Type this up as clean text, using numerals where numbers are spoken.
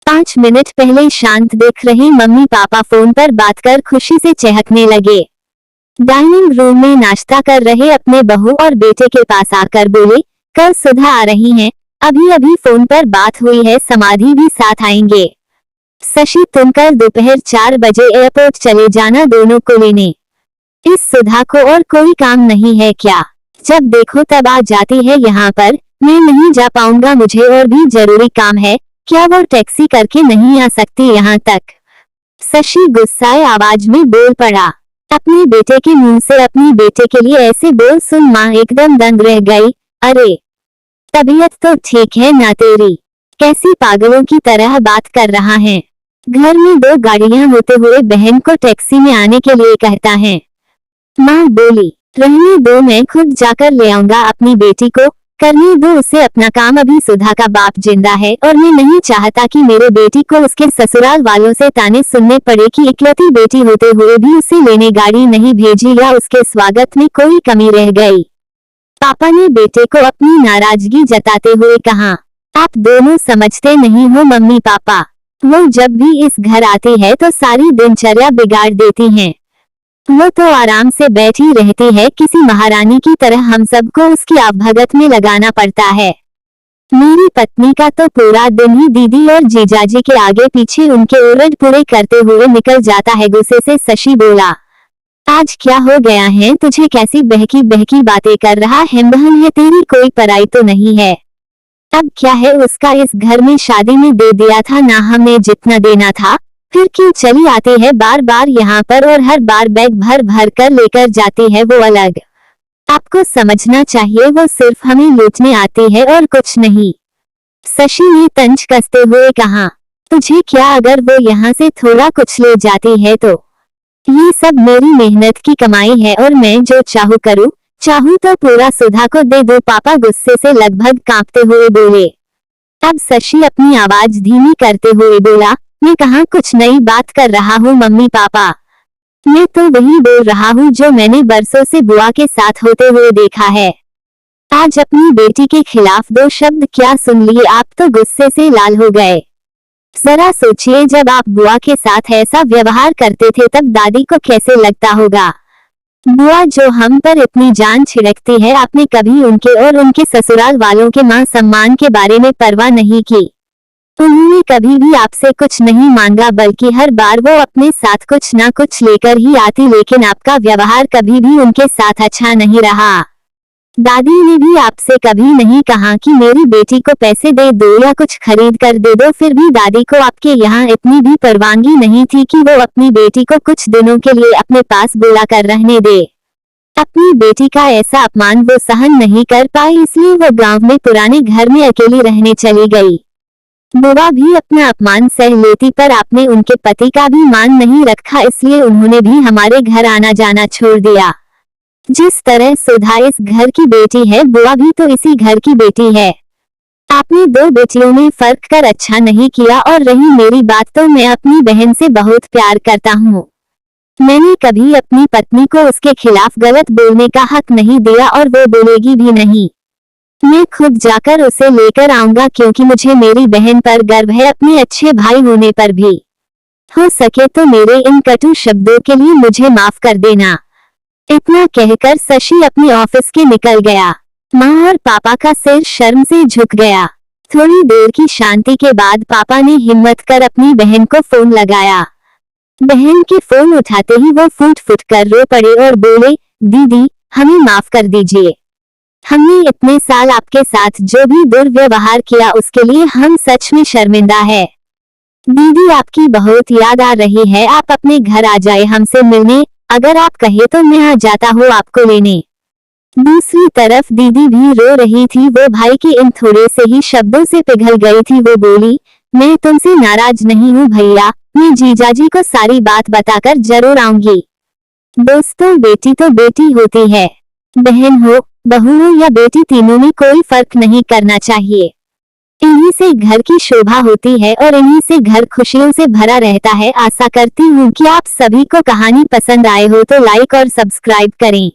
5 minute पहले शांत दिख रहे मम्मी पापा फोन पर बात कर खुशी से चहकने लगे। डाइनिंग रूम में नाश्ता कर रहे अपने बहू और बेटे के पास आकर बोले, कल सुधा आ रही हैं, अभी अभी फोन पर बात हुई है, समाधि भी साथ आएंगे। शशि तुम कल दोपहर 4 बजे एयरपोर्ट चले जाना दोनों को लेने। इस सुधा को और कोई काम नहीं है क्या? जब देखो तब आ जाती है यहाँ पर। मैं नहीं जा पाऊंगा, मुझे और भी जरूरी काम है। क्या वो टैक्सी करके नहीं आ सकती यहाँ तक? शशि गुस्साए आवाज में बोल पड़ा। अपने बेटे के मुंह से अपनी बेटे के लिए ऐसे बोल सुन माँ एकदम दंग रह गई। अरे तबीयत तो ठीक है ना तेरी? कैसी पागलों की तरह बात कर रहा है? घर में 2 गाड़ियां होते हुए बहन को टैक्सी में आने के लिए कहता है। माँ बोली, रहने दो, मैं खुद जाकर ले आऊंगा अपनी बेटी को, करने दो उसे अपना काम। अभी सुधा का बाप जिंदा है और मैं नहीं चाहता कि मेरे बेटी को उसके ससुराल वालों से ताने सुनने पड़े कि इकलौती बेटी होते हुए भी उसे लेने गाड़ी नहीं भेजी या उसके स्वागत में कोई कमी रह गई। पापा ने बेटे को अपनी नाराजगी जताते हुए कहा, आप दोनों समझते नहीं हो मम्मी पापा। वो जब भी इस घर आती है तो सारी दिनचर्या बिगाड़ देती हैं। वो तो आराम से बैठी रहती है, किसी महारानी की तरह हम सबको उसकी आवभगत में लगाना पड़ता है। मेरी पत्नी का तो पूरा दिन ही दीदी और जीजाजी के आगे पीछे उनके उलट पुलट करते हुए निकल जाता है। गुस्से से शशि बोला, आज क्या हो गया है तुझे? कैसी बहकी बहकी बातें कर रहा है? बहन है तेरी, कोई पराई तो नहीं है। अब क्या है उसका? इस घर में शादी में दे दिया था ना हमने जितना देना था, फिर क्यों चली आती है बार बार यहाँ पर और हर बार बैग भर भर कर लेकर जाती है वो अलग। आपको समझना चाहिए वो सिर्फ हमें लूटने आती है और कुछ नहीं। शशि ने तंज कसते हुए कहा, तुझे क्या, अगर वो यहाँ से थोड़ा कुछ ले जाती है तो? ये सब मेरी मेहनत की कमाई है और मैं जो चाहूँ तो पूरा सुधा को दे दो। पापा गुस्से से लगभग कांपते हुए बोले। अब शशि अपनी आवाज धीमी करते हुए बोला, मैं कहाँ कुछ नई बात कर रहा हूँ मम्मी पापा। मैं तो वही बोल रहा हूँ जो मैंने बरसों से बुआ के साथ होते हुए देखा है। आज अपनी बेटी के खिलाफ 2 शब्द क्या सुन लिए? आप तो गुस्से से लाल हो गए। जरा सोचिए, जब आप बुआ के साथ ऐसा व्यवहार करते थे तब दादी को कैसे लगता होगा। बुआ जो हम पर इतनी जान छिड़कती है, आपने कभी उनके और उनके ससुराल वालों के मान सम्मान के बारे में परवाह नहीं की। उन्होंने कभी भी आपसे कुछ नहीं मांगा, बल्कि हर बार वो अपने साथ कुछ ना कुछ लेकर ही आती, लेकिन आपका व्यवहार कभी भी उनके साथ अच्छा नहीं रहा। दादी ने भी आपसे कभी नहीं कहा कि मेरी बेटी को पैसे दे दो या कुछ खरीद कर दे दो, फिर भी दादी को आपके यहाँ इतनी भी परवानगी नहीं थी कि वो अपनी बेटी को कुछ दिनों के लिए अपने पास बुला कर रहने दे। अपनी बेटी का ऐसा अपमान वो सहन नहीं कर पाई, इसलिए वो गांव में पुराने घर में अकेली रहने चली गई। बुआ भी अपना अपमान सह लेती, पर आपने उनके पति का भी मान नहीं रखा, इसलिए उन्होंने भी हमारे घर आना जाना छोड़ दिया। जिस तरह सुधा इस घर की बेटी है, बुआ भी तो इसी घर की बेटी है। आपने 2 बेटियों में फर्क कर अच्छा नहीं किया। और रही मेरी बात, तो मैं अपनी बहन से बहुत प्यार करता हूँ। मैंने कभी अपनी पत्नी को उसके खिलाफ गलत बोलने का हक नहीं दिया और वो बोलेगी भी नहीं। मैं खुद जाकर उसे लेकर आऊंगा, क्योंकि मुझे मेरी बहन पर गर्व है, अपने अच्छे भाई होने पर भी। हो सके तो मेरे इन कटु शब्दों के लिए मुझे माफ कर देना। इतना कहकर शशि अपने ऑफिस के निकल गया। माँ और पापा का सिर शर्म से झुक गया। थोड़ी देर की शांति के बाद पापा ने हिम्मत कर अपनी बहन को फोन लगाया। बहन के फोन उठाते ही वो फूट फूट कर रो पड़े और बोले, दीदी हमें माफ कर दीजिए। हमने इतने साल आपके साथ जो भी दुर्व्यवहार किया उसके लिए हम सच में शर्मिंदा है। दीदी आपकी बहुत याद आ रही है, आप अपने घर आ जाए हमसे मिलने। अगर आप कहे तो मैं आ जाता हूँ आपको लेने। दूसरी तरफ दीदी भी रो रही थी। वो भाई के इन थोड़े से ही शब्दों से पिघल गई थी। वो बोली, मैं तुमसे नाराज नहीं हूँ भैया, मैं जीजाजी को सारी बात बताकर जरूर आऊंगी। दोस्तों, बेटी तो बेटी होती है, बहन हो बहू हो या बेटी, तीनों में कोई फर्क नहीं करना चाहिए। इन्हीं से घर की शोभा होती है और इन्हीं से घर खुशियों से भरा रहता है। आशा करती हूँ कि आप सभी को कहानी पसंद आए हो तो लाइक और सब्सक्राइब करें।